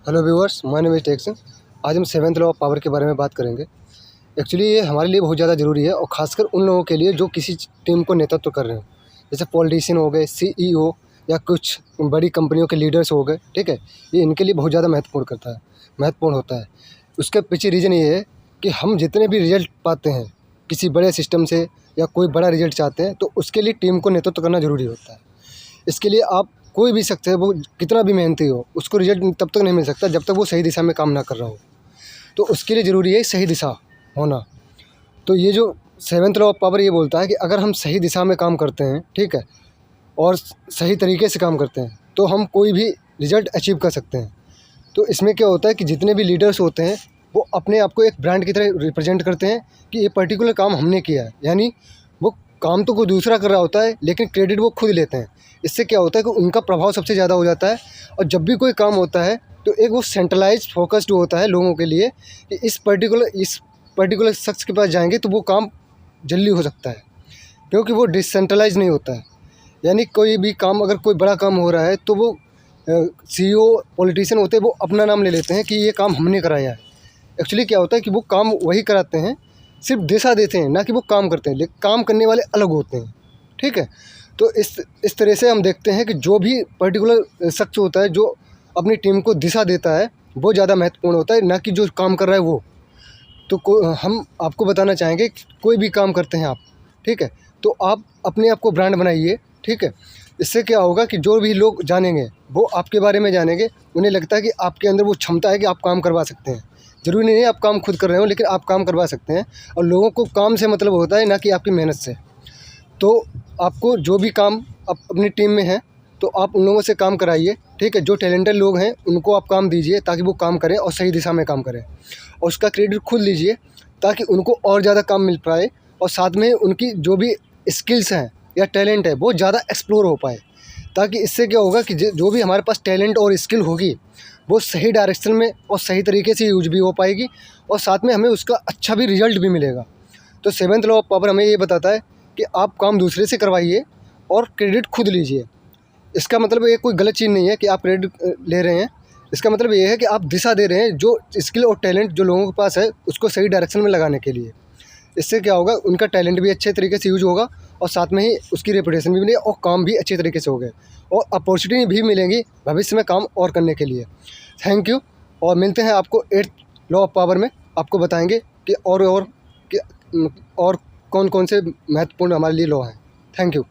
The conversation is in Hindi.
Hello viewers, my name is Tek Singh. आज हम सेवेंथ लॉ ऑफ पावर के बारे में बात करेंगे। एक्चुअली ये हमारे लिए बहुत ज़्यादा ज़रूरी है और ख़ासकर उन लोगों के लिए जो किसी टीम को नेतृत्व कर रहे हो, जैसे पॉलिटिशियन हो गए, सीईओ या कुछ बड़ी कंपनियों के लीडर्स हो गए। ठीक है, ये इनके लिए बहुत ज़्यादा महत्वपूर्ण होता है। उसके पीछे रीज़न ये है कि हम जितने भी रिजल्ट पाते हैं किसी बड़े सिस्टम से या कोई बड़ा रिजल्ट चाहते हैं, तो उसके लिए टीम को नेतृत्व करना ज़रूरी होता है। इसके लिए आप कोई भी शख्स है, वो कितना भी मेहनती हो, उसको रिजल्ट तब तक नहीं मिल सकता जब तक वो सही दिशा में काम ना कर रहा हो। तो उसके लिए ज़रूरी है सही दिशा होना। तो ये जो सेवेंथ लॉ ऑफ पावर ये बोलता है कि अगर हम सही दिशा में काम करते हैं, ठीक है, और सही तरीके से काम करते हैं, तो हम कोई भी रिजल्ट अचीव कर सकते हैं। तो इसमें क्या होता है कि जितने भी लीडर्स होते हैं वो अपने आप को एक ब्रांड की तरह रिप्रेजेंट करते हैं कि ये पर्टिकुलर काम हमने किया है। यानी वो काम तो कोई दूसरा कर रहा होता है, लेकिन क्रेडिट वो खुद लेते हैं। इससे क्या होता है कि उनका प्रभाव सबसे ज़्यादा हो जाता है। और जब भी कोई काम होता है तो एक वो सेंट्रलाइज फोकस्ड होता है लोगों के लिए कि इस पर्टिकुलर शख्स के पास जाएंगे तो वो काम जल्दी हो सकता है, क्योंकि वो डिसेंट्रलाइज नहीं होता है। यानी कोई भी काम, अगर कोई बड़ा काम हो रहा है तो वो सीईओ पॉलिटिशियन होते हैं, वो अपना नाम ले लेते हैं कि ये काम हमने कराया है। एक्चुअली क्या होता है कि वो काम वही कराते हैं, सिर्फ दिशा देते हैं, ना कि वो काम करते हैं। लेकिन काम करने वाले अलग होते हैं। ठीक है, तो इस तरह से हम देखते हैं कि जो भी पर्टिकुलर शख्स होता है जो अपनी टीम को दिशा देता है, वो ज़्यादा महत्वपूर्ण होता है, ना कि जो काम कर रहा है वो। तो हम आपको बताना चाहेंगे कि कोई भी काम करते हैं आप, ठीक है, तो आप अपने आप को ब्रांड बनाइए। ठीक है, इससे क्या होगा कि जो भी लोग जानेंगे वो आपके बारे में जानेंगे। उन्हें लगता है कि आपके अंदर वो क्षमता है कि आप काम करवा सकते हैं। ज़रूरी नहीं है आप काम खुद कर रहे हो, लेकिन आप काम करवा सकते हैं। और लोगों को काम से मतलब होता है, ना कि आपकी मेहनत से। तो आपको जो भी काम अपनी टीम में है, तो आप उन लोगों से काम कराइए। ठीक है, जो टैलेंटेड लोग हैं उनको आप काम दीजिए ताकि वो काम करें और सही दिशा में काम करें, और उसका क्रेडिट खुद लीजिए ताकि उनको और ज़्यादा काम मिल पाए। और साथ में उनकी जो भी स्किल्स हैं या टैलेंट है वो ज़्यादा एक्सप्लोर हो पाए, ताकि इससे क्या होगा कि जो भी हमारे पास टैलेंट और स्किल होगी वो सही डायरेक्शन में और सही तरीके से यूज भी हो पाएगी, और साथ में हमें उसका अच्छा भी रिजल्ट भी मिलेगा। तो सेवेंथ लॉ ऑफ पावर हमें ये बताता है कि आप काम दूसरे से करवाइए और क्रेडिट खुद लीजिए। इसका मतलब ये कोई गलत चीज़ नहीं है कि आप क्रेडिट ले रहे हैं। इसका मतलब ये है कि आप दिशा दे रहे हैं जो स्किल और टैलेंट जो लोगों के पास है उसको सही डायरेक्शन में लगाने के लिए। इससे क्या होगा, उनका टैलेंट भी अच्छे तरीके से यूज होगा, और साथ में ही उसकी रेपुटेशन भी मिलेगी, और काम भी अच्छे तरीके से हो गए, और अपॉर्चुनिटी भी मिलेंगी भविष्य में काम और करने के लिए। थैंक यू, और मिलते हैं आपको एट्थ लॉ ऑफ पावर में। आपको बताएंगे कि और कौन कौन से महत्वपूर्ण हमारे लिए लॉ हैं। Thank you.